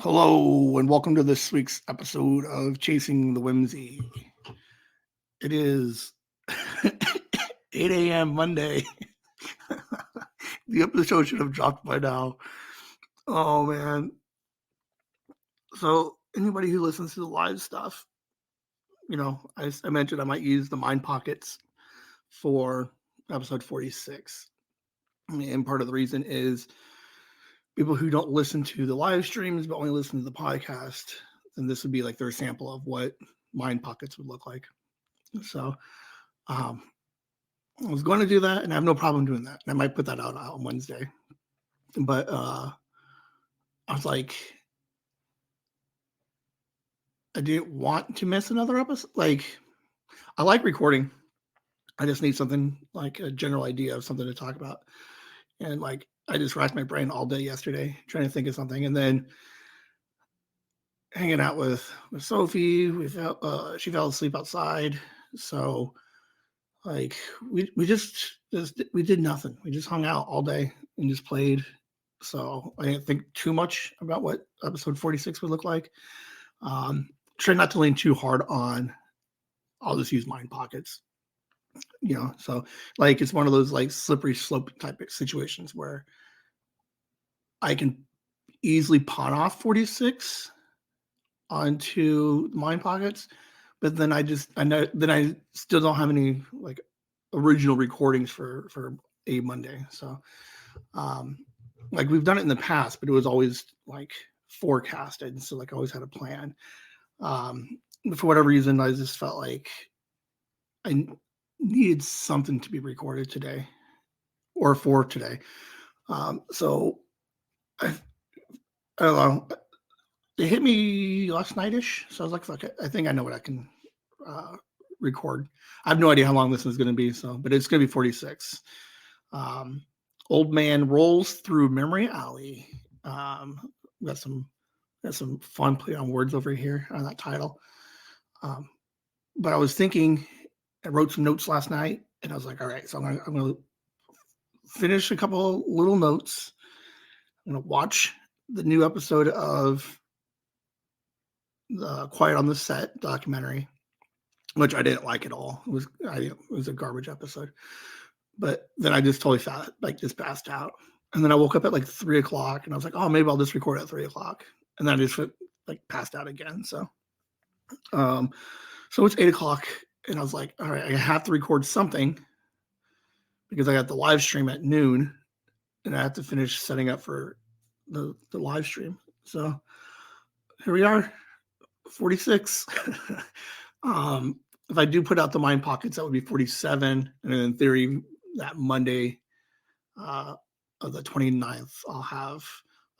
Hello, and welcome to this week's episode of Chasing the Whimsy. It is 8 a.m. Monday. The episode should have dropped by now. Oh, man. So, anybody who listens to the live stuff, I mentioned I might use the Mind Pockets for episode 46. And part of the reason is people who don't listen to the live streams but only listen to the podcast, then this would be like their sample of what Mind Pockets would look like. So I was going to do that, and I have no problem doing that. And I might put that out on Wednesday. But I was like, I didn't want to miss another episode. Like, I like recording. I just need something like a general idea of something to talk about. And like, I just racked my brain all day yesterday trying to think of something. And then hanging out with Sophie, she fell asleep outside. So like we just we did nothing. We just hung out all day and just played. So I didn't think too much about what episode 46 would look like. Try not to lean too hard on I'll just use Mind Pockets. So like it's one of those like slippery slope type of situations where I can easily pawn off 46 onto Mind Pockets, but then I still don't have any like original recordings for a Monday. So like we've done it in the past, but it was always like forecasted, and so like I always had a plan. For whatever reason, I just felt like I needed something to be recorded today or for today. So I don't know. It hit me last night-ish, so I was like, fuck it. I think I know what I can record. I have no idea how long this is going to be, but it's going to be 46. Old man rolls through memory alley. Got some fun play on words over here on that title. But I was thinking, I wrote some notes last night, and I was like, all right, so I'm going to finish a couple little notes. I'm going to watch the new episode of the Quiet on the Set documentary, which I didn't like at all. It was a garbage episode. But then I just totally just passed out. And then I woke up at like 3:00, and I was like, oh, maybe I'll just record at 3:00. And then I just like passed out again. So it's 8:00, and I was like, all right, I have to record something because I got the live stream at noon, and I have to finish setting up for the live stream. So here we are, 46. If I do put out the Mind Pockets, that would be 47. And in theory, that Monday of the 29th, I'll have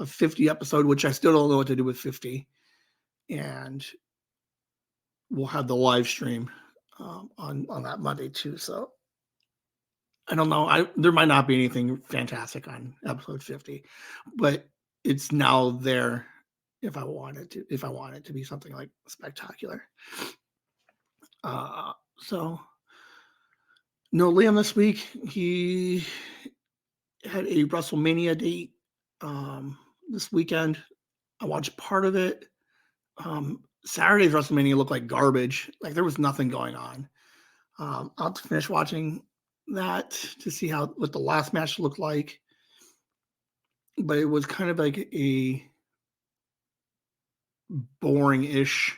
a 50 episode, which I still don't know what to do with 50. And we'll have the live stream on that Monday too. So I don't know. There might not be anything fantastic on episode 50, but it's now there if I want it to be something like spectacular. So no Liam this week. He had a WrestleMania date this weekend. I watched part of it. Saturday's WrestleMania looked like garbage. Like there was nothing going on. I'll have to finish watching that to see what the last match looked like. But it was kind of like a boring-ish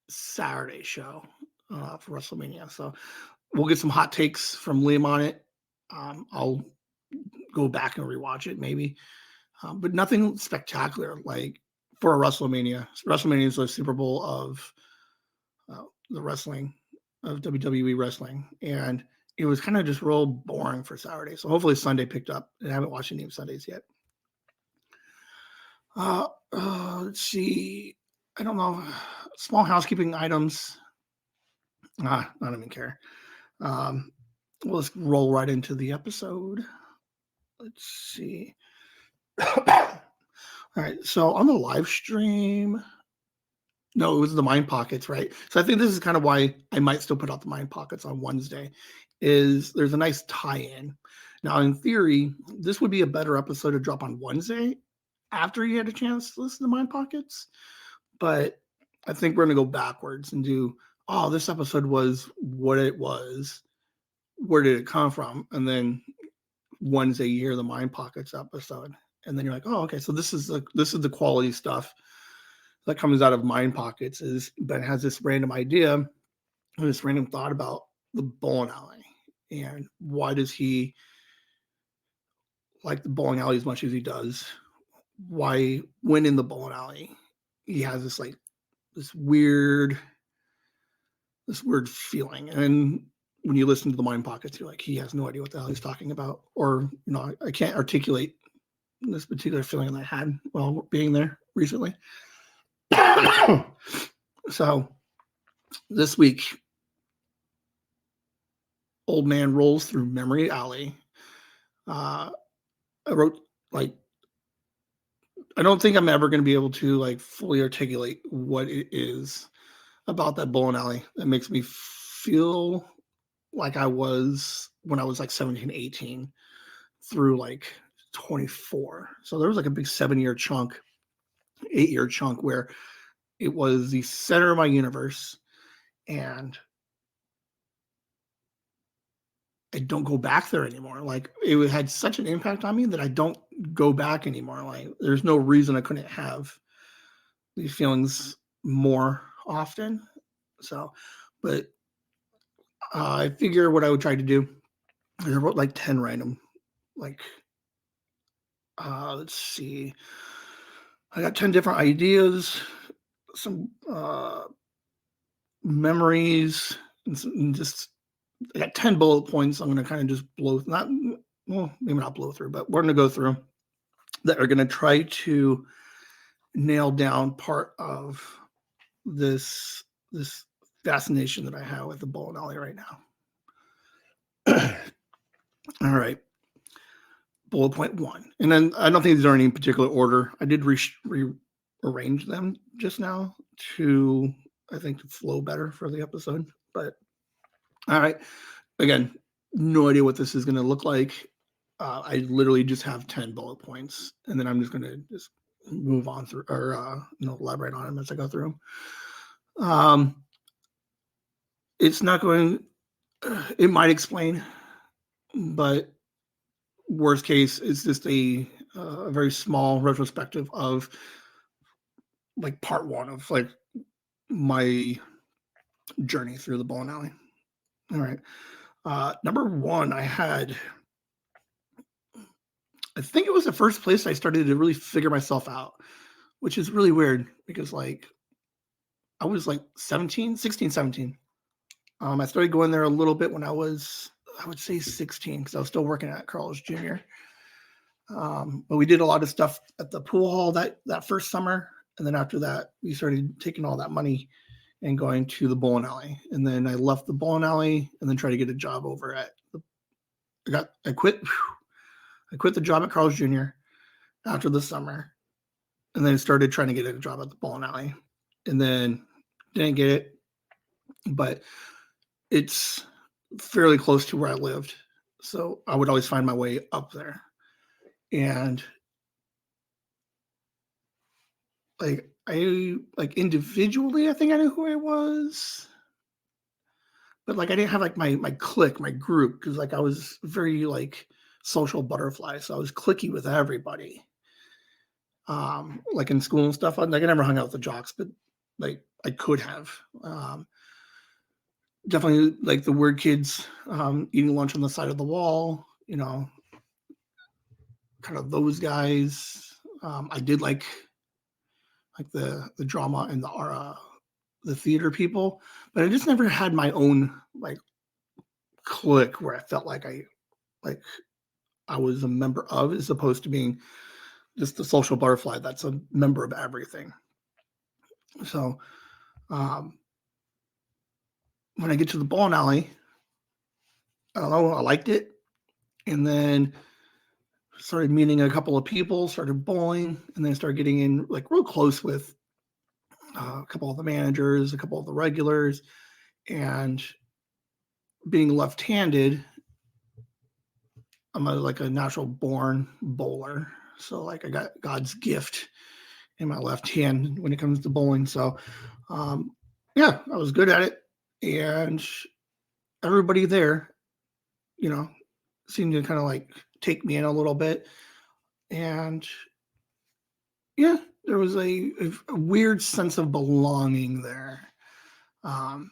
Saturday show for WrestleMania. So we'll get some hot takes from Liam on it. I'll go back and rewatch it maybe. But nothing spectacular like for a WrestleMania. WrestleMania is the Super Bowl of the wrestling, of WWE wrestling. And it was kind of just real boring for Saturday. So hopefully Sunday picked up. I haven't watched any of Sundays yet. Let's see. I don't know. Small housekeeping items. I don't even care. Let's roll right into the episode. Let's see. All right. So on the live stream, no, it was the Mind Pockets, right? So I think this is kind of why I might still put out the Mind Pockets on Wednesday, is there's a nice tie-in. Now, in theory, this would be a better episode to drop on Wednesday after you had a chance to listen to Mind Pockets, but I think we're going to go backwards and do, oh, this episode was what it was. Where did it come from? And then Wednesday you hear the Mind Pockets episode, and then you're like, oh, okay, so this is the quality stuff that comes out of Mind Pockets. Is Ben has this random idea and this random thought about the bowling alley, and why does he like the bowling alley as much as he does? Why, when in the bowling alley, he has this weird feeling, and when you listen to the Mind Pockets, you're like, he has no idea what the hell he's talking about, or I can't articulate this particular feeling I had while being there recently. So this week, old man rolls through memory alley. I wrote I don't think I'm ever going to be able to fully articulate what it is about that bowling alley that makes me feel like I was when I was 17, 18 through 24. So there was a big 7-year chunk, 8-year chunk where it was the center of my universe, and I don't go back there anymore. It had such an impact on me that I don't go back anymore. There's no reason I couldn't have these feelings more often. So, but I figure what I would try to do is I wrote 10 random, let's see, I got 10 different ideas, some memories, and just I got 10 bullet points. I'm going to kind of just maybe not blow through, but we're going to go through that are going to try to nail down part of this fascination that I have with the bowling alley right now. All right. Bullet point 1. And then I don't think these are in any particular order. I did rearrange them just now to flow better for the episode. But all right. Again, no idea what this is going to look like. I literally just have 10 bullet points, and then I'm just going to just move on through or elaborate on them as I go through. It's not going. It might explain, but worst case, it's just a very small retrospective of part 1 of my journey through the bowling alley. All right. Number 1, I think it was the first place I started to really figure myself out, which is really weird because I was 16, 17. I started going there a little bit when I was, I would say 16, because I was still working at Carl's Jr. But we did a lot of stuff at the pool hall that first summer. And then after that, we started taking all that money and going to the bowling alley. And then I left the bowling alley and then tried to get a job over at I quit the job at Carl's Jr. after the summer, and then started trying to get a job at the bowling alley, and then didn't get it, but it's fairly close to where I lived, so I would always find my way up there. And I individually, I think I knew who I was, but I didn't have my clique, my group, because I was very social butterfly, so I was cliquey with everybody. In school and stuff, I never hung out with the jocks, but I could have. Definitely the weird kids eating lunch on the side of the wall, kind of those guys. I did like the drama and the theater people, but I just never had my own clique where I felt like I was a member of, as opposed to being just the social butterfly that's a member of everything. So when I get to the bowling alley, I don't know, I liked it. And then started meeting a couple of people, started bowling, and then started getting in real close with a couple of the managers, a couple of the regulars. And being left-handed, I'm a natural born bowler. So like I got God's gift in my left hand when it comes to bowling. So um, yeah, I was good at it, and everybody there, you know, seemed to kind of like take me in a little bit, and yeah, there was a weird sense of belonging there. Um,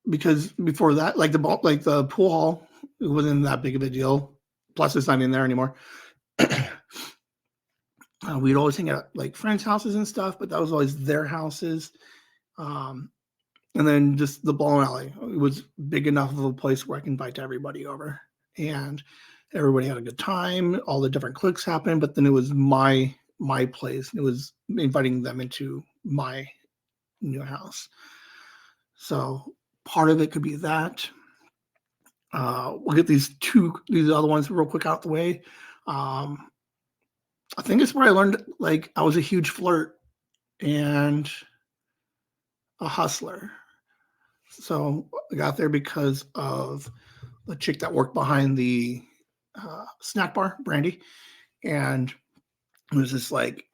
because before that, like the pool hall, it wasn't that big of a deal. Plus, it's not in there anymore. We'd always hang out at like friends' houses and stuff, but that was always their houses. Um, and then just the bowling alley, it was big enough of a place where I can invite everybody over, and everybody had a good time. All the different cliques happened, but then it was my place. It was inviting them into my new house. So part of it could be that. We'll get these other ones real quick out the way. Um, I think it's where I learned like I was a huge flirt and a hustler. So I got there because of the chick that worked behind the snack bar, Brandy, and it was just like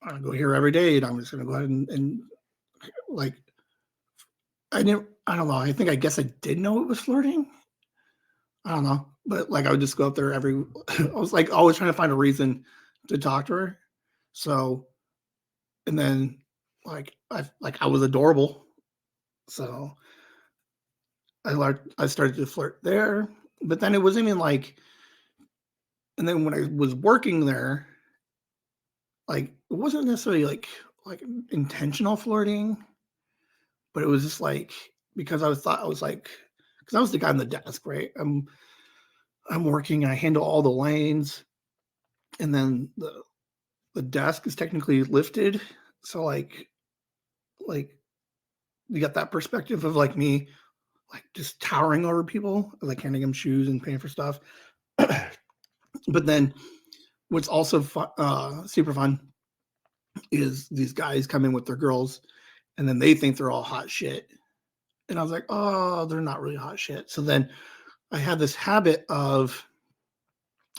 I go here every day, and I'm just gonna go ahead and like I don't know. I guess I did know it was flirting. I don't know, but like I would just go up there every. I was like always trying to find a reason to talk to her. So, and then I was adorable, so I started to flirt there. But then it wasn't even like, and then when I was working there, like it wasn't necessarily like intentional flirting, but it was just like because I was like because I was the guy on the desk, right? I'm working, I handle all the lanes, and then the desk is technically lifted, so like you got that perspective of like me like just towering over people, like handing them shoes and paying for stuff. But then what's also super fun is these guys come in with their girls, and then they think they're all hot shit, and I was like, oh, they're not really hot shit. So then I had this habit of,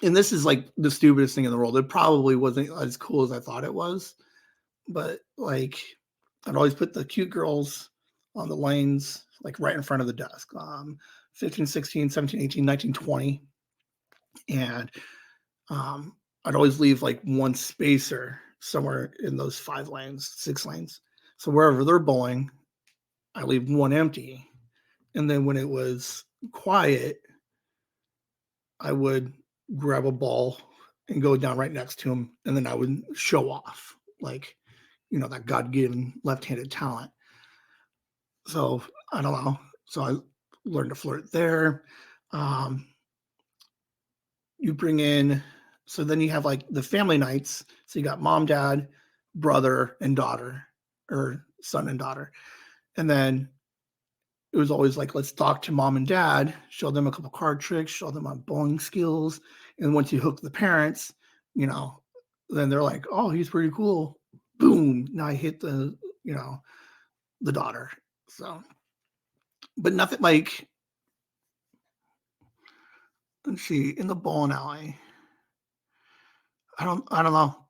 and this is like the stupidest thing in the world. It probably wasn't as cool as I thought it was, but like I'd always put the cute girls on the lanes, like right in front of the desk, 15, 16, 17, 18, 19, 20. And I'd always leave like one spacer somewhere in those 5 lanes, 6 lanes. So wherever they're bowling, I leave one empty. And then when it was quiet, I would grab a ball and go down right next to him. And then I would show off, like, that God given left handed talent. So I don't know. So I learned to flirt there. Um, you bring in, so then you have like the family nights. So you got mom, dad, brother, and daughter, or son and daughter. And then it was always like, let's talk to mom and dad, show them a couple card tricks, show them my bowling skills. And once you hook the parents, then they're like, oh, he's pretty cool. Boom. Now I hit the daughter. So, but nothing like, let's see, in the bowling alley. I don't know.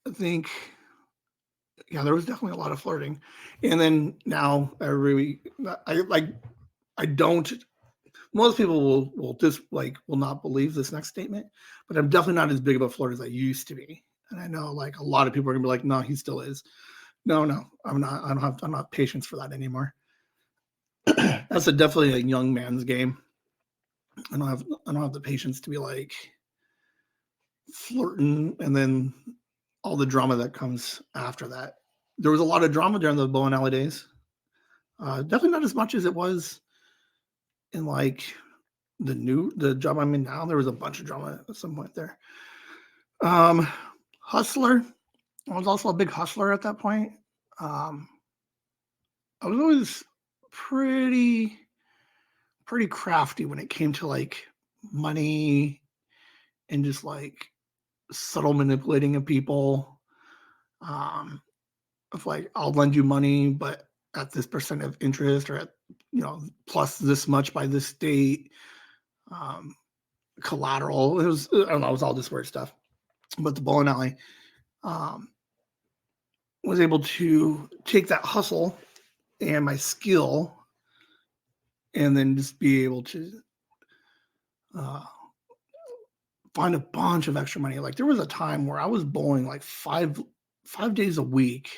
I think, yeah, there was definitely a lot of flirting. And then now I don't, most people will just like, will not believe this next statement, but I'm definitely not as big of a flirt as I used to be. And I know like a lot of people are gonna be like, no, he still is. No, I'm not. I'm not patience for that anymore. That's definitely a young man's game. I don't have the patience to be like flirting and then all the drama that comes after that. There was a lot of drama during the bowling alley days. Definitely not as much as it was in like the job I'm in now. There was a bunch of drama at some point there. Um, Hustler. I was also a big hustler at that point. Um, I was always pretty pretty crafty when it came to like money and just like subtle manipulating of people. Um, of like I'll lend you money, but at this percent of interest or at plus this much by this date. Um, collateral. It was, I don't know, it was all this weird stuff. But the bowling alley um, was able to take that hustle and my skill and then just be able to uh, find a bunch of extra money. Like there was a time where I was bowling like five days a week,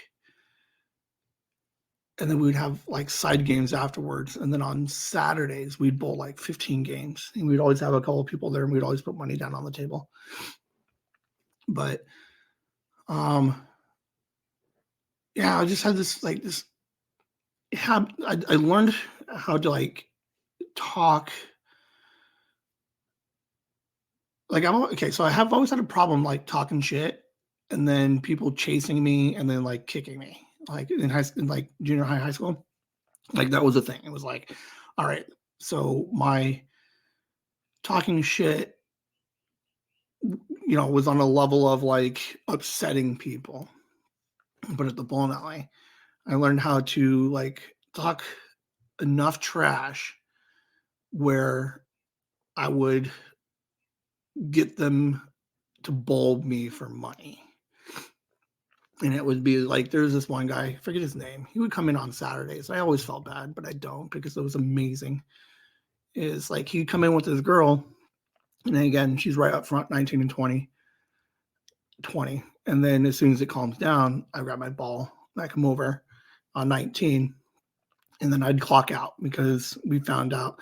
and then we'd have like side games afterwards. And then on Saturdays we'd bowl like 15 games, and we'd always have a couple of people there, and we'd always put money down on the table. But yeah, I just had this like this. I learned how to like talk. Like I'm okay, so I have always had a problem like talking shit, and then people chasing me, and then like kicking me, like in like junior high school, like that was a thing. It was like, all right, so my talking shit, was on a level of like upsetting people, but at the bowling alley, I learned how to like talk enough trash where I would get them to bowl me for money. And it would be like, there's this one guy, I forget his name. He would come in on Saturdays. I always felt bad, but I don't because it was amazing. Is like he'd come in with his girl, and then again, she's right up front, 19 and 20. And then as soon as it calms down, I grab my ball and I come over on 19. And then I'd clock out because we found out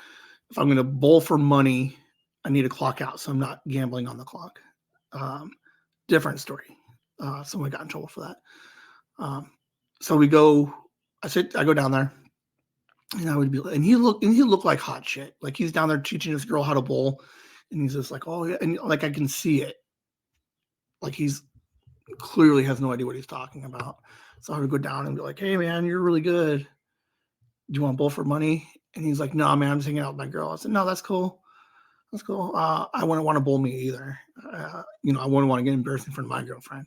if I'm going to bowl for money, I need to clock out. So I'm not gambling on the clock. Different story. Someone got in trouble for that. So we go, I go down there, and I would be, and he looked like hot shit. Like he's down there teaching this girl how to bowl, and he's just like, oh yeah, and like I can see it. Like he's clearly has no idea what he's talking about. So I would go down and be like, hey man, you're really good. Do you want to bowl for money? And he's like, no man, I'm just hanging out with my girl. I said, no, that's cool. That's cool. I wouldn't want to bowl me either. I wouldn't want to get embarrassed in front of my girlfriend.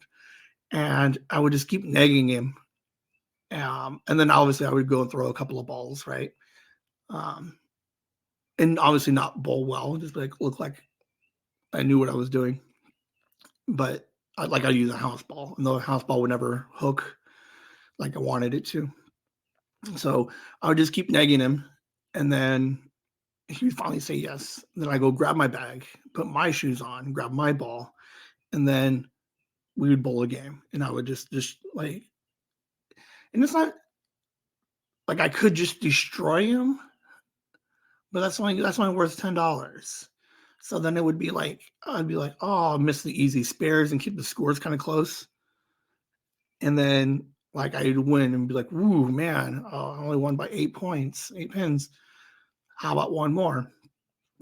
And I would just keep nagging him. And then obviously I would go and throw a couple of balls, right? And obviously not bowl well, just like look like I knew what I was doing. But I use a house ball, and the house ball would never hook like I wanted it to. So I would just keep nagging him, and then he would finally say yes. And then I go grab my bag, put my shoes on, grab my ball, and then we would bowl a game. And I would just like, and it's not like I could just destroy him, but that's only worth $10. So then it would be like I'd be like, oh, I'll miss the easy spares and keep the scores kind of close, and then like I'd win and be like, ooh man, I only won by 8 points, 8 pins. How about one more?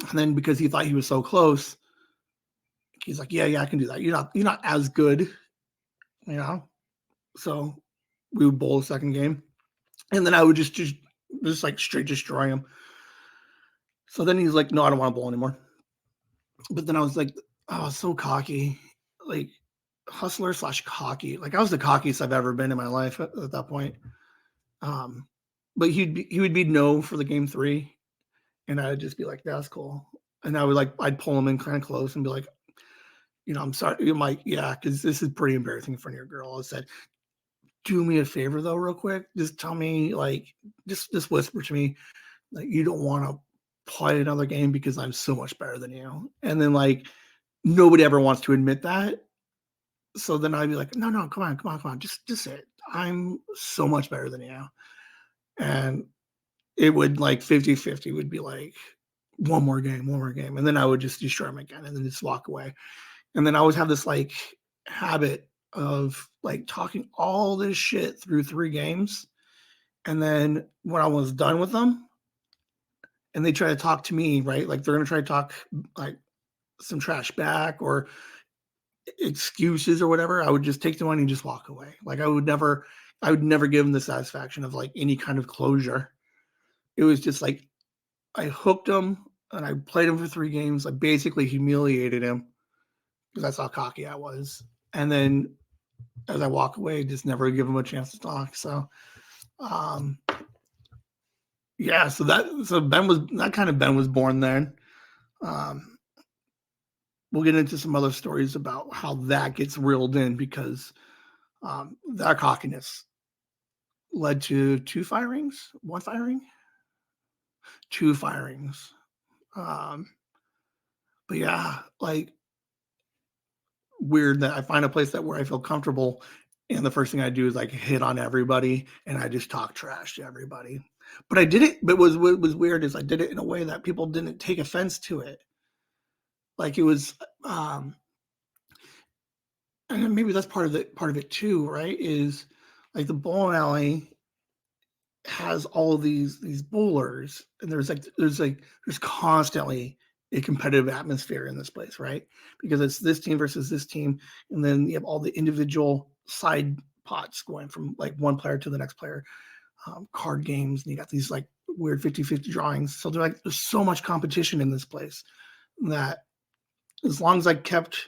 And then because he thought he was so close, he's like, yeah, I can do that. You're not as good, So we would bowl a second game, and then I would just like straight destroy him. So then he's like, no, I don't want to bowl anymore. But then I was like, oh, so cocky, like hustler / cocky. Like I was the cockiest I've ever been in my life at that point. But he would be no for the game 3, and I'd just be like, that's cool. And I'd pull him in kind of close and be like, I'm sorry. I'm like, yeah, because this is pretty embarrassing in front of your girl. I said, do me a favor though, real quick. Just tell me, like, just whisper to me, like, you don't want to play another game because I'm so much better than you. And then like nobody ever wants to admit that. So then I'd be like, no, come on. Just say it. I'm so much better than you. And it would like 50-50 would be like one more game. And then I would just destroy him again and then just walk away. And then I always have this like habit of like talking all this shit through 3 games. And then when I was done with them and they try to talk to me, right? Like they're going to try to talk like some trash back or excuses or whatever. I would just take the money and just walk away. Like I would never give them the satisfaction of like any kind of closure. It was just like I hooked him and I played him for 3 games. I basically humiliated him because that's how cocky I was. And then as I walk away, just never give him a chance to talk. So, yeah. So Ben was born then. we'll get into some other stories about how that gets reeled in because that cockiness led to one firing, two firings. Um, but yeah, like weird that I find a place that where I feel comfortable, and the first thing I do is like hit on everybody, and I just talk trash to everybody. But I did it. But what was weird is I did it in a way that people didn't take offense to it. Like it was, and maybe that's part of it too, right? Is like the bowling alley has all of these bowlers, and there's constantly a competitive atmosphere in this place, right? Because it's this team versus this team, and then you have all the individual side pots going from like one player to the next player, card games, and you got these like weird 50-50 drawings. So there's so much competition in this place that as long as I kept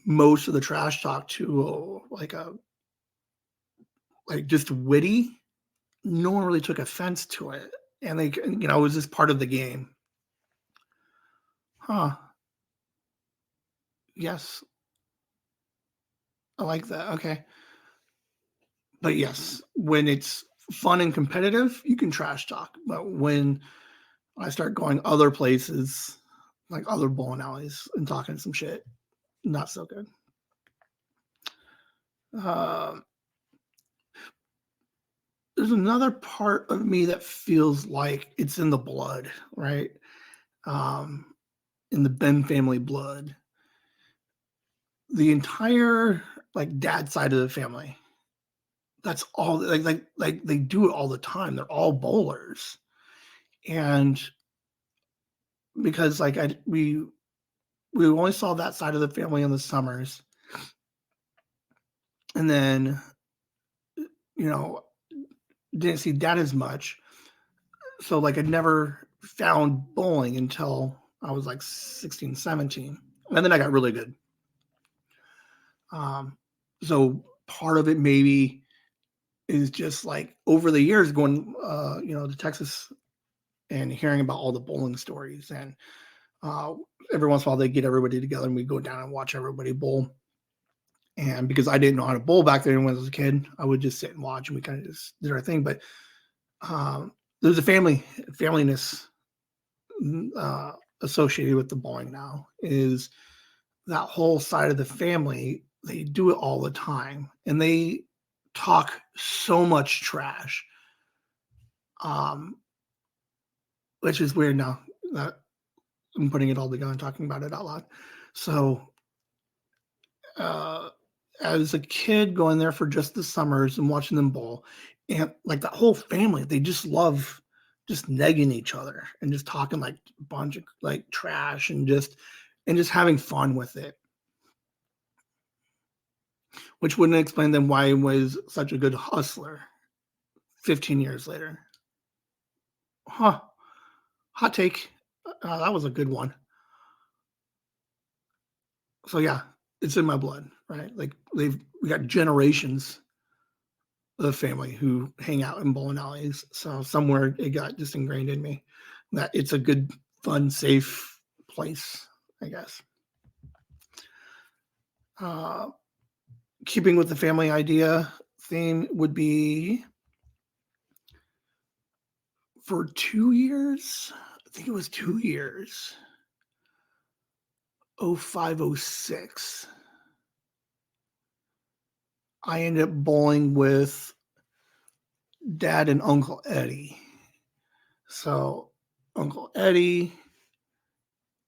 most of the trash talk to like just witty, no one really took offense to it, and it was just part of the game. Huh? Yes, I like that. Okay, but yes, when it's fun and competitive, you can trash talk. But when I start going other places, like other bowling alleys, and talking some shit, not so good. Uh, there's another part of me that feels like it's in the blood, right? Um, in the Ben family blood. The entire like dad side of the family. That's all like they do it all the time. They're all bowlers. And because like we only saw that side of the family in the summers. And then you know, didn't see dad as much. So like I never found bowling until I was like 16, 17. And then I got really good. So part of it maybe is just like over the years going, to Texas and hearing about all the bowling stories. And every once in a while they get everybody together and we go down and watch everybody bowl. And because I didn't know how to bowl back then when I was a kid, I would just sit and watch and we kind of just did our thing. But there's a familyness associated with the bowling now is that whole side of the family. They do it all the time and they talk so much trash, which is weird now that I'm putting it all together and talking about it out loud. So as a kid going there for just the summers and watching them bowl, and like that whole family, they just love just negging each other and just talking like a bunch of like trash and just having fun with it. Which wouldn't explain then why he was such a good hustler 15 years later. Huh. Hot take. That was a good one. So yeah, it's in my blood, right? Like we got generations of family who hang out in bowling alleys. So somewhere it got just ingrained in me that it's a good, fun, safe place, I guess. Keeping with the family idea theme would be for 2 years. I think it was 2 years. 05, 06. I ended up bowling with Dad and Uncle Eddie. So Uncle Eddie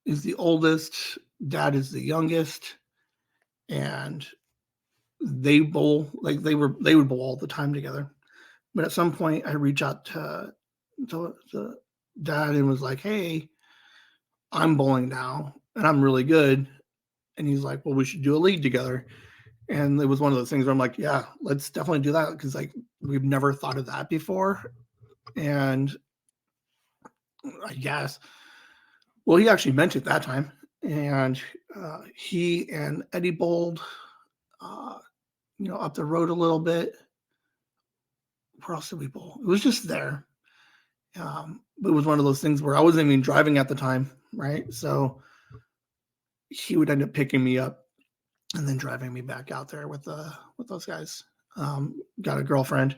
is the oldest, Dad is the youngest, and they bowl like they would bowl all the time together. But at some point, I reached out to Dad and was like, "Hey, I'm bowling now, and I'm really good." And he's like, "Well, we should do a league together." And it was one of those things where I'm like, "Yeah, let's definitely do that," because like we've never thought of that before. And I guess, well, he actually meant it that time, and he and Eddie bowled, uh, up the road a little bit. Where else did we bowl? It was just there. It was one of those things where I wasn't even driving at the time, right? So he would end up picking me up and then driving me back out there with those guys. Got a girlfriend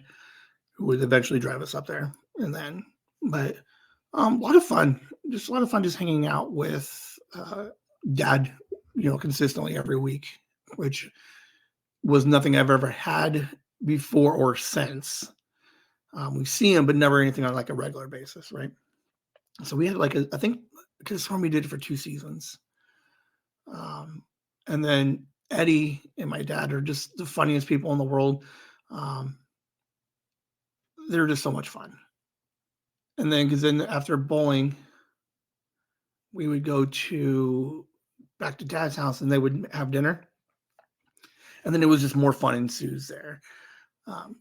who would eventually drive us up there, and then but a lot of fun, just a lot of fun, just hanging out with Dad, consistently every week, which was nothing I've ever had before or since. We see him, but never anything on like a regular basis, right? So we had like I think because we did it for 2 seasons. And then Eddie and my dad are just the funniest people in the world. Um, they're just so much fun. And then because then after bowling, we would go to back to Dad's house and they would have dinner. And then it was just more fun ensues there. Um,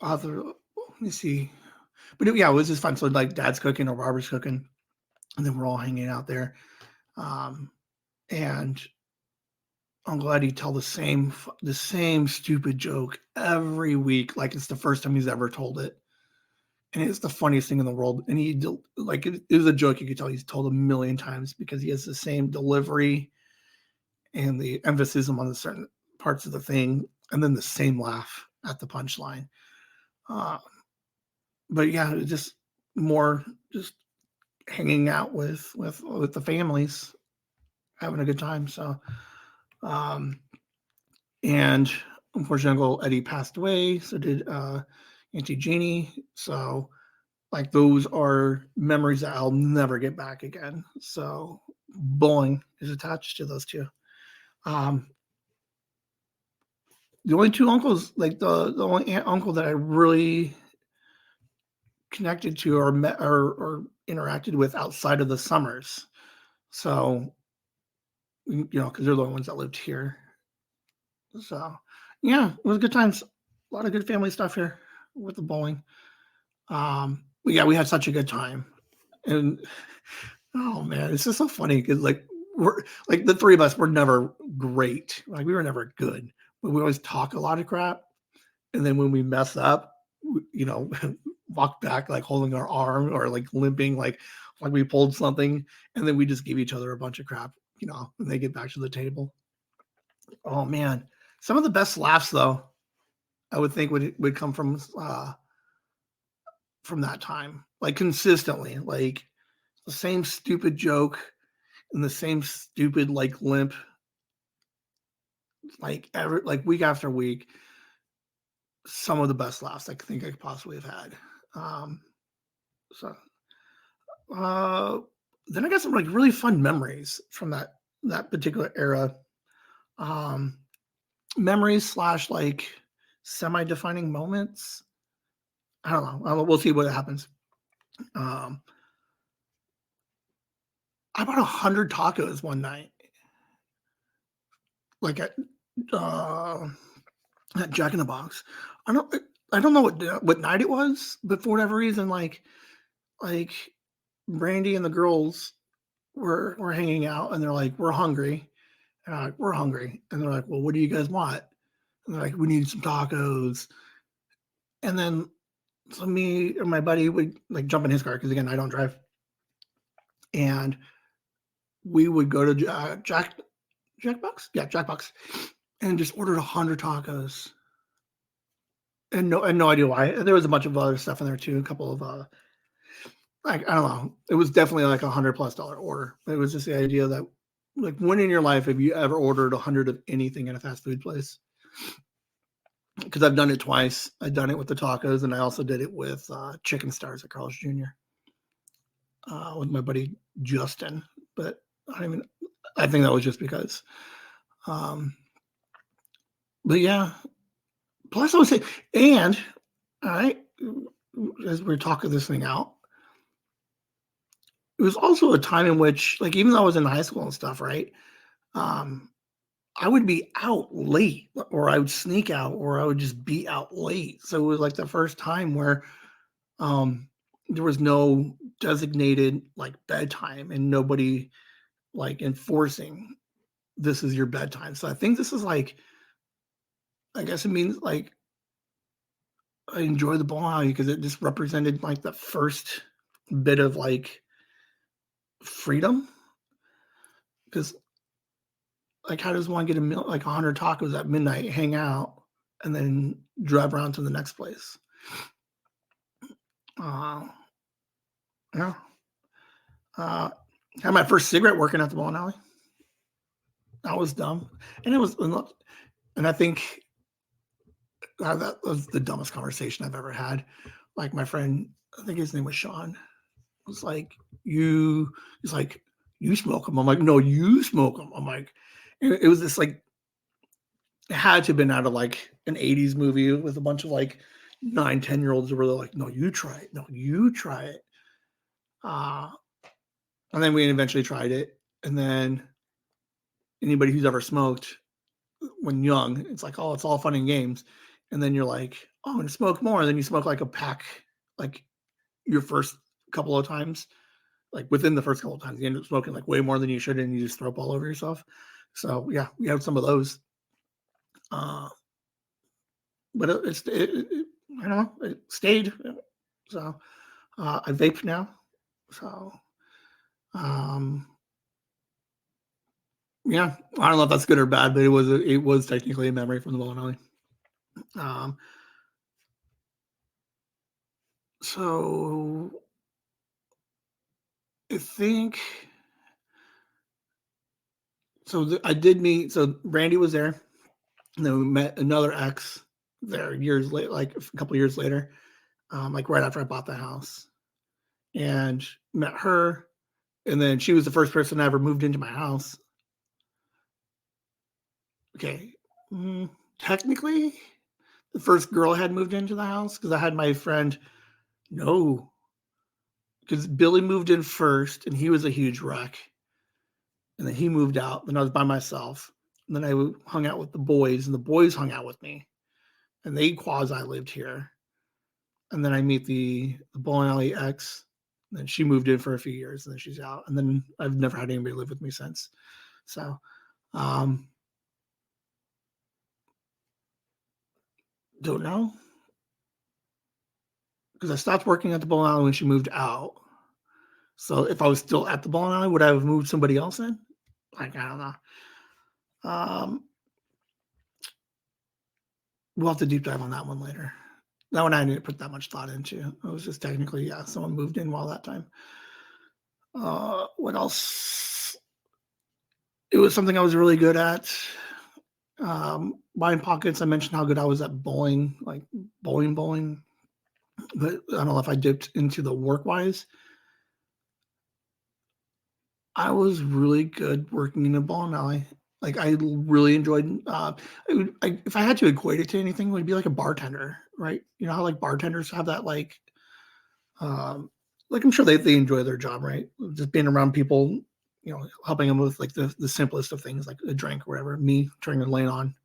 let me see. But it was just fun. So like Dad's cooking or Robert's cooking, and then we're all hanging out there. And Uncle Eddie tell the same stupid joke every week, like it's the first time he's ever told it, and it's the funniest thing in the world. And it was a joke you could tell he's told a million times because he has the same delivery and the emphasis on the certain parts of the thing, and then the same laugh at the punchline. Uh, but yeah, just more just hanging out with the families, having a good time. So, and unfortunately, Uncle Eddie passed away. So did Auntie Jeannie. So like those are memories that I'll never get back again. So bowling is attached to those two. Um, the only two uncles, like the only uncle that I really connected to or met or interacted with outside of the summers. So, because they're the ones that lived here. So, yeah, it was good times. A lot of good family stuff here with the bowling. But yeah, we had such a good time. And oh man, it's just so funny because we're like the three of us were never great. Like we were never good, but we always talk a lot of crap. And then when we mess up, walk back like holding our arm or like limping, like we pulled something, and then we just give each other a bunch of crap, when they get back to the table. Oh man, some of the best laughs though, I would think would come from that time, like consistently, like the same stupid joke and the same stupid like limp, like week after week. Some of the best laughs I think I could possibly have had. So uh, then I got some like really fun memories from that particular era. Um, memories slash like semi-defining moments. I don't know. We'll see what happens. Um, I bought 100 tacos one night, like at Jack in the Box. I don't I don't know what night it was, but for whatever reason, like Brandy and the girls were hanging out, and they're like, "We're hungry," and I'm like, "We're hungry," and they're like, "Well, what do you guys want?" And they're like, "We need some tacos." And then so me and my buddy would like jump in his car because again I don't drive, and we would go to Jackbox, yeah, Jackbox, and just ordered 100 tacos, and no idea why. There was a bunch of other stuff in there too, a couple of like I don't know. It was definitely like $100+ order. It was just the idea that like when in your life have you ever ordered 100 of anything at a fast food place? Because I've done it twice. I've done it with the tacos, and I also did it with Chicken Stars at Carl's Jr. With my buddy Justin. But I think that was just because. Um, but yeah. Plus, I would say, and all right, as we're talking this thing out, it was also a time in which, like, even though I was in high school and stuff, right? Um, I would be out late, or I would sneak out, or I would just be out late. So it was like the first time where there was no designated like bedtime and nobody like enforcing this is your bedtime. So I think this is like, I guess it means like I enjoy the ball alley because it just represented like the first bit of like freedom. because like, how does one get like 100 tacos at midnight, hang out, and then drive around to the next place? Uh, yeah. Uh, had my first cigarette working at the bowling alley. That was dumb, and it was, and I think that was the dumbest conversation I've ever had. Like my friend, I think his name was Sean, was like, "You," he's like, "You smoke them." I'm like, "No, you smoke them." I'm like, it was this like, it had to have been out of like an 80s movie with a bunch of like 9, 10-year-olds where they're like, "No, you try it. No, you try it." Uh, and then we eventually tried it. And then anybody who's ever smoked when young, it's like, oh, it's all fun and games. And then you're like, oh, I'm going to smoke more. And then you smoke like a pack, like your first couple of times, like within the first couple of times, you end up smoking like way more than you should, and you just throw up all over yourself. So yeah, we had some of those. Uh, but I don't know, it stayed. So I vape now. So um, yeah, I don't know if that's good or bad, but it was technically a memory from the bowling alley. Um, so I think so. I did meet. So Brandy was there, and then we met another ex there years late, like a couple years later, like right after I bought the house, and met her. And then she was the first person I ever moved into my house. Okay, technically, the first girl had moved into the house because I had my friend. No, because Billy moved in first, and he was a huge wreck. And then he moved out. Then I was by myself. And then I hung out with the boys, and the boys hung out with me. And they quasi lived here. And then I meet the bowling alley ex. And then she moved in for a few years, and then she's out. And then I've never had anybody live with me since. So, um, don't know, because I stopped working at the bowling alley when she moved out. So if I was still at the bowling alley, would I have moved somebody else in? Like, I don't know. Um, we'll have to deep dive on that one later. That one I didn't put that much thought into. It was just technically, yeah, someone moved in while that time. What else? It was something I was really good at. Buying pockets. I mentioned how good I was at bowling, like bowling. But I don't know if I dipped into the work wise. I was really good working in a bowling alley. Like I really enjoyed. If I had to equate it to anything, it would be like a bartender, right? You know how like bartenders have that like I'm sure they enjoy their job, right? Just being around people, helping them with like the simplest of things, like a drink or whatever. Me turning the lane on,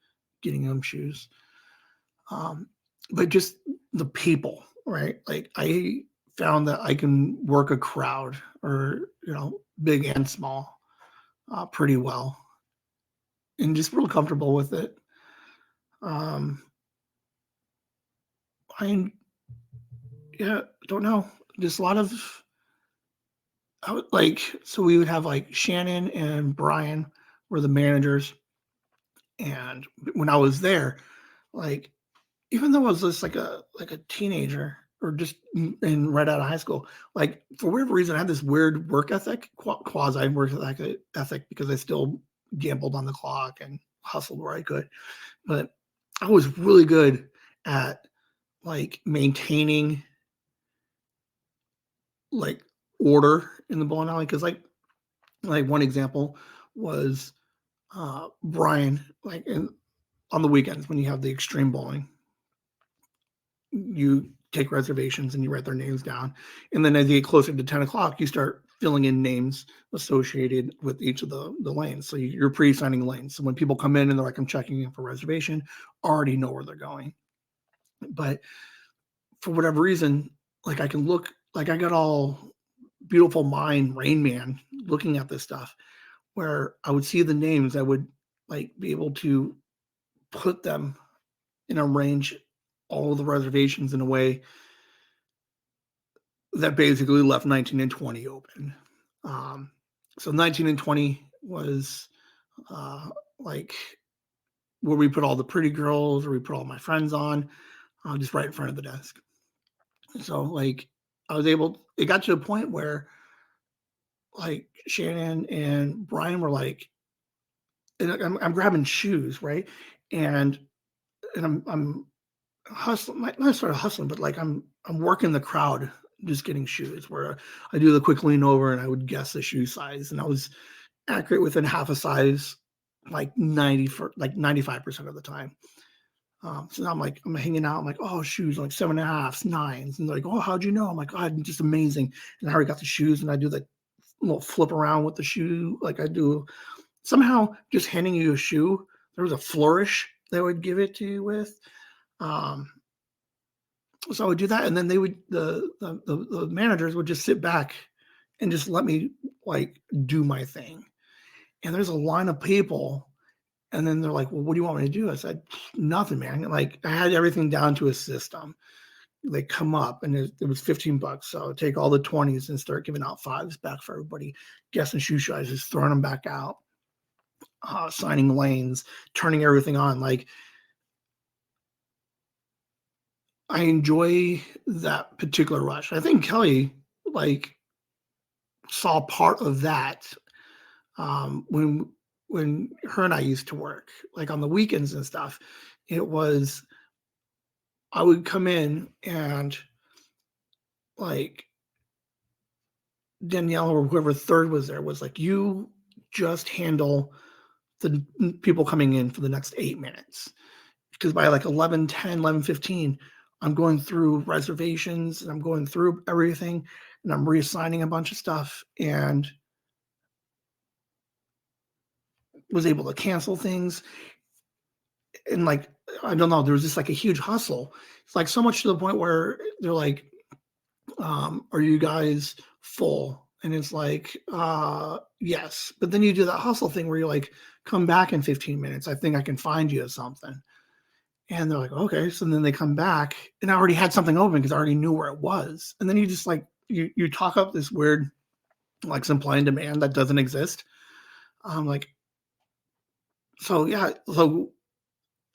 getting them shoes. Um, but just the people, right? Like I found that I can work a crowd, or big and small, pretty well, and just real comfortable with it. Um, I yeah, don't know, just a lot of I would like so we would have like Shannon and Brian were the managers, and when I was there, like even though I was just like a teenager or just in right out of high school, like for whatever reason I had this weird work ethic, quasi work ethic, because I still gambled on the clock and hustled where I could, but I was really good at like maintaining like order in the bowling alley, because like one example was Brian, like on the weekends when you have the extreme bowling, you take reservations and you write their names down. And then as you get closer to 10 o'clock, you start filling in names associated with each of the lanes. So you're pre-assigning lanes. So when people come in and they're like, I'm checking in for reservation, already know where they're going. But for whatever reason, like I can look, like I got all beautiful mind, Rain Man, looking at this stuff, where I would see the names, I would like be able to put them and arrange all of the reservations in a way that basically left 19 and 20 open. So 19 and 20 was uh, like where we put all the pretty girls, or we put all my friends on, just right in front of the desk. So like I was able. It got to a point where like Shannon and Brian were like, and I'm grabbing shoes, right, and I'm hustling, not sort of hustling, but like I'm working the crowd, just getting shoes. Where I do the quick lean over and I would guess the shoe size, and I was accurate within half a size, like 95% of the time. So now I'm hanging out. I'm like, oh, shoes, like 7.5s, 9s, and they're like, oh, how'd you know? I'm like, God, just amazing. And I already got the shoes, and I do the little flip around with the shoe, like I do. Somehow, just handing you a shoe, there was a flourish they would give it to you with. Um, so I would do that, and then they would the managers would just sit back and just let me like do my thing. And there's a line of people, and then they're like, "Well, what do you want me to do?" I said, "Nothing, man." Like I had everything down to a system. They come up, and it was $15. So I would take all the 20s and start giving out fives back for everybody, guessing shoe sizes, throwing them back out, signing lanes, turning everything on. Like I enjoy that particular rush. I think Kelly like saw part of that when her and I used to work, like on the weekends and stuff. It was I would come in and like Danielle or whoever third was there was like, you just handle the people coming in for the next 8 minutes. Because by like 11:10, 11:15, I'm going through reservations and I'm going through everything and I'm reassigning a bunch of stuff and was able to cancel things. And like, I don't know, there was just like a huge hustle. It's like so much to the point where they're like, are you guys full? And it's like, yes. But then you do that hustle thing where you're like, come back in 15 minutes. I think I can find you something. And they're like, okay. So then they come back and I already had something open because I already knew where it was. And then you just like, you talk up this weird, like supply and demand that doesn't exist. Like, so yeah. So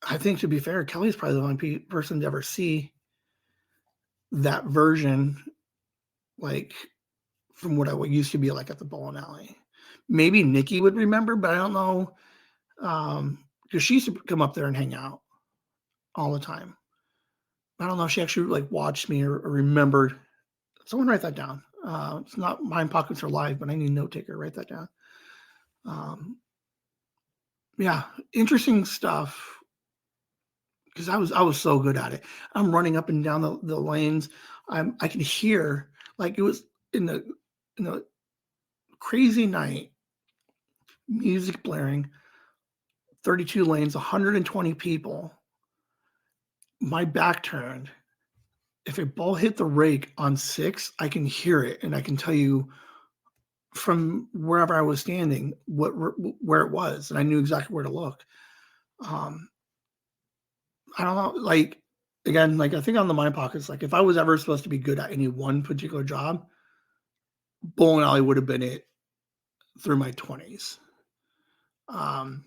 I think to be fair, Kelly's probably the only person to ever see that version, like from what I used to be like at the bowling alley. Maybe Nikki would remember, but I don't know. Because she used to come up there and hang out all the time. I don't know if she actually like watched me or remembered. Someone write that down. It's not Mind Pockets are live, but I need a note taker. Write that down. Um, yeah, interesting stuff. Because I was so good at it. I'm running up and down the lanes. I can hear like it was in the crazy night, music blaring, 32 lanes, 120 people. My back turned. If a ball hit the rake on 6, I can hear it, and I can tell you from wherever I was standing where it was, and I knew exactly where to look. Um, I don't know, like again, like I think on the Mind Pockets, like if I was ever supposed to be good at any one particular job, bowling alley would have been it through my 20s. Um,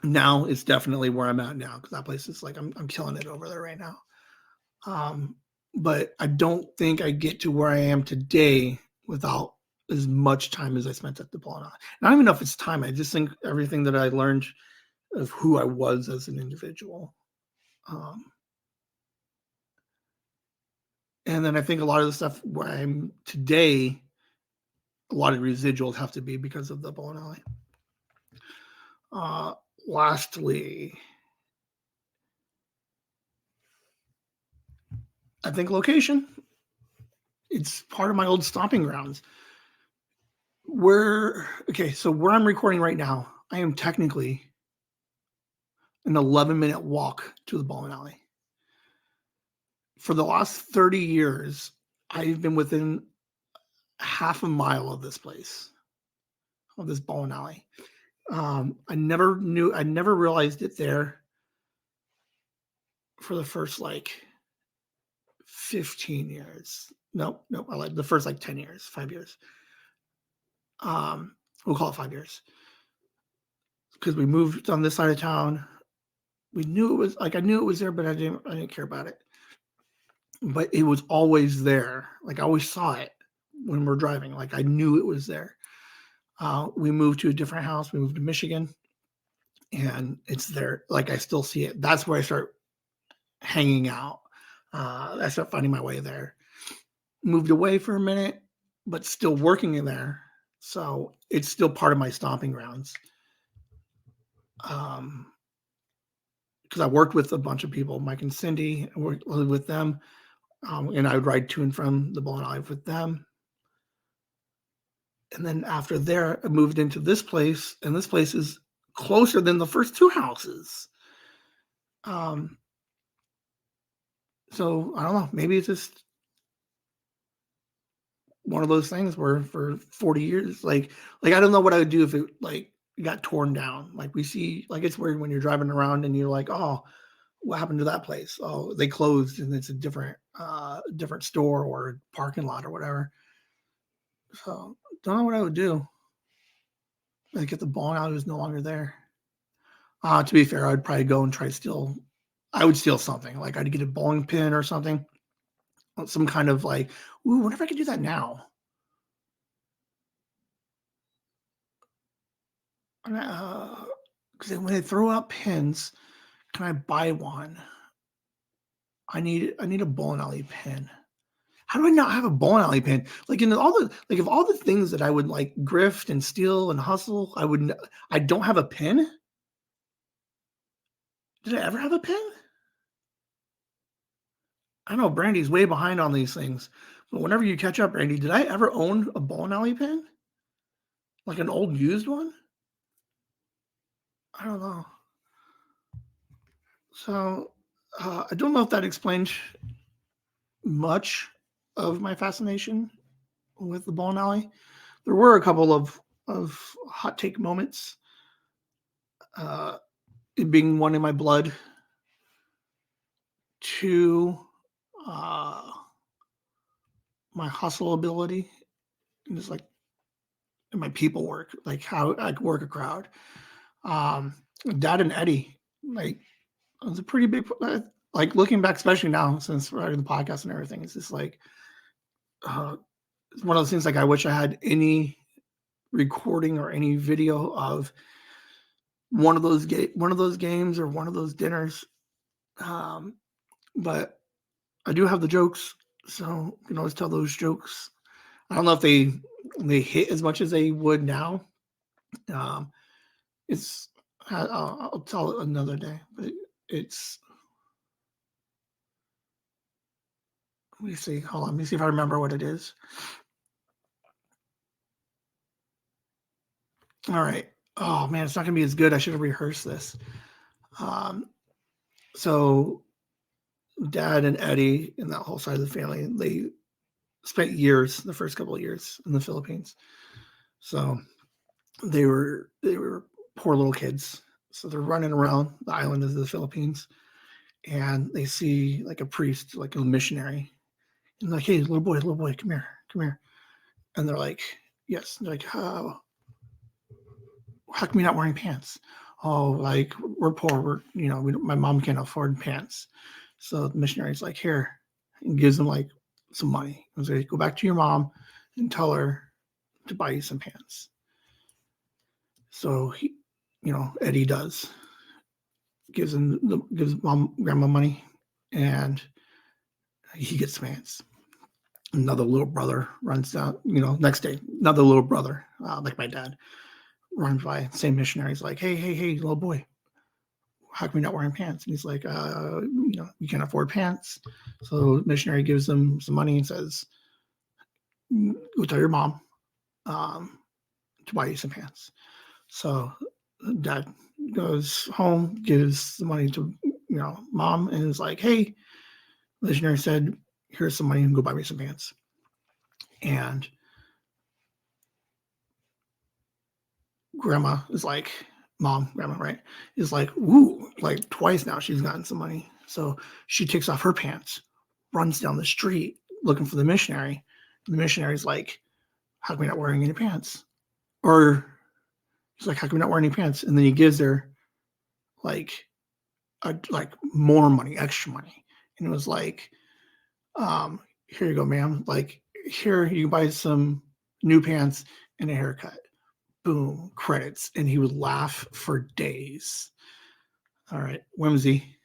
Now it's definitely where I'm at now because that place is like I'm killing it over there right now. Um, but I don't think I get to where I am today without as much time as I spent at the bowling alley. And I don't even know if it's time. I just think everything that I learned of who I was as an individual. Um, and then I think a lot of the stuff where I'm today, a lot of residuals have to be because of the bowling alley. Uh, Lastly, I think location. It's part of my old stomping grounds. So where I'm recording right now, I am technically an 11-minute walk to the bowling alley. For the last 30 years, I've been within half a mile of this place, of this bowling alley. I never realized it there for the first like 15 years. Nope, I like the first like 10 years, 5 years. We'll call it 5 years. because we moved on this side of town. We knew it was like, I knew it was there, but I didn't care about it. But it was always there. Like I always saw it when we're driving. Like I knew it was there. We moved to a different house. We moved to Michigan, and it's there. Like I still see it. That's where I start hanging out. I start finding my way there. Moved away for a minute, but still working in there. So it's still part of my stomping grounds. Because I worked with a bunch of people, Mike and Cindy. I worked with them, and I would ride to and from the bowling alley with them. And then after there, I moved into this place, and this place is closer than the first two houses. So I don't know. Maybe it's just one of those things where for 40 years, like I don't know what I would do if it like got torn down. Like we see, like it's weird when you're driving around and you're like, oh, what happened to that place? Oh, they closed and it's a different store or parking lot or whatever. So don't know what I would do. Like if the bowling alley was no longer there. To be fair, I'd probably go and try to steal. I would steal something. Like I'd get a bowling pin or something. Some kind of like, ooh, wonder if I could do that now. Because when they throw out pins, can I buy one? I need a bowling alley pin. How do I not have a bowling alley pin? Like in all the like of all the things that I would like grift and steal and hustle, I don't have a pin. Did I ever have a pin? I know Brandy's way behind on these things, but whenever you catch up, Brandy, did I ever own a bowling alley pin? Like an old used one? I don't know. So I don't know if that explains much of my fascination with the bowling alley. There were a couple of hot take moments. It being one in my blood. Two, my hustle ability, and just like my people work, like how I work a crowd. Dad and Eddie, like it was a pretty big. Like looking back, especially now since writing the podcast and everything, it's just like it's one of those things. Like I wish I had any recording or any video of one of those games or one of those dinners. But I do have the jokes, so you can always tell those jokes. I don't know if they hit as much as they would now. It's I'll tell it another day, but it's. Let me see. Hold on. Let me see if I remember what it is. All right. Oh man, it's not gonna be as good. I should have rehearsed this. So Dad and Eddie and that whole side of the family, they spent years, the first couple of years in the Philippines. So they were poor little kids. So they're running around the island of the Philippines, and they see like a priest, like a missionary, and like, hey, little boy, come here. And they're like, yes. And they're like, how come you're not wearing pants? Oh, like we're poor. My mom can't afford pants. So the missionary's like, here, and gives them like some money. I was like, go back to your mom and tell her to buy you some pants. So Eddie does. Gives grandma money, and he gets pants. Another little brother runs down. Next day, another little brother, like my dad, runs by. Same missionary's like, hey, little boy, how come you're not wearing pants? And he's like, you can't afford pants. So the missionary gives them some money and says, go tell your mom to buy you some pants. So Dad goes home, gives the money to mom, and is like, hey, the missionary said, here's some money and go buy me some pants. And grandma is like, grandma, right? Is like, ooh, like twice now she's gotten some money. So she takes off her pants, runs down the street looking for the missionary. The missionary's like, how come you're not wearing any pants? Or He's like, how come you're not wearing any pants? And then he gives her like like more money, extra money. And it was like, here you go, ma'am. Like, here you can buy some new pants and a haircut. Boom, credits. And he would laugh for days. All right, Whimsy.